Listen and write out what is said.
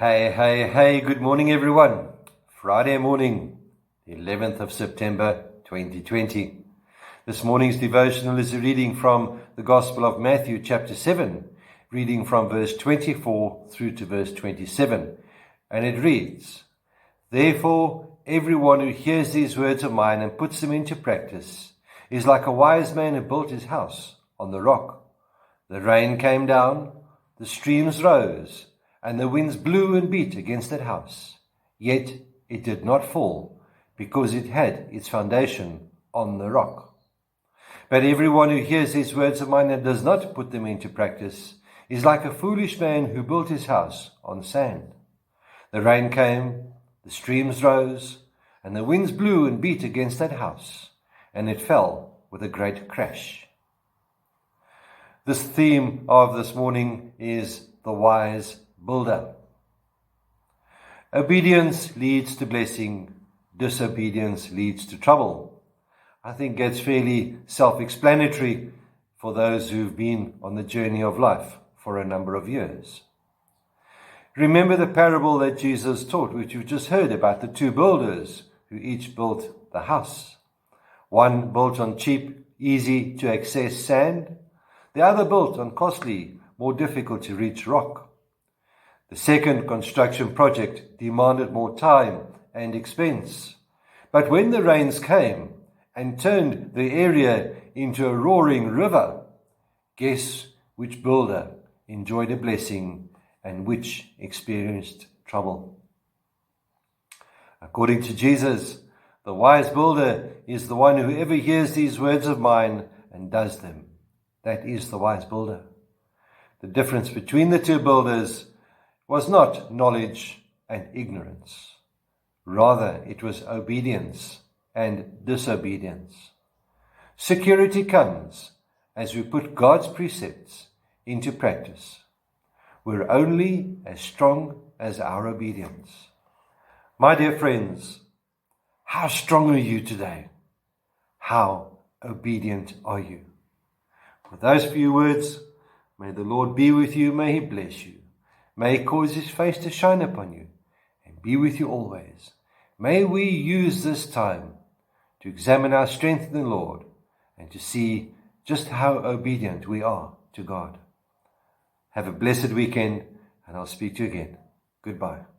Hey, good morning everyone. Friday morning, the 11th of September 2020. This morning's devotional is a reading from the Gospel of Matthew chapter 7, reading from verse 24 through to verse 27. And it reads, "Therefore, everyone who hears these words of mine and puts them into practice is like a wise man who built his house on the rock. The rain came down, the streams rose, and the winds blew and beat against that house. Yet it did not fall, because it had its foundation on the rock. But everyone who hears these words of mine and does not put them into practice is like a foolish man who built his house on sand. The rain came, the streams rose, and the winds blew and beat against that house, and it fell with a great crash." This theme of this morning is the wise builder. Obedience leads to blessing, disobedience leads to trouble. I think that's fairly self-explanatory for those who've been on the journey of life for a number of years. Remember the parable that Jesus taught, which you've just heard about the two builders who each built the house. One built on cheap, easy to access sand. The other built on costly, more difficult to reach rock. The second construction project demanded more time and expense. But when the rains came and turned the area into a roaring river, guess which builder enjoyed a blessing and which experienced trouble? According to Jesus, the wise builder is the one who ever hears these words of mine and does them. That is the wise builder. The difference between the two builders was not knowledge and ignorance. Rather, it was obedience and disobedience. Security comes as we put God's precepts into practice. We're only as strong as our obedience. My dear friends, how strong are you today? How obedient are you? With those few words, may the Lord be with you, may He bless you. May He cause His face to shine upon you and be with you always. May we use this time to examine our strength in the Lord and to see just how obedient we are to God. Have a blessed weekend, and I'll speak to you again. Goodbye.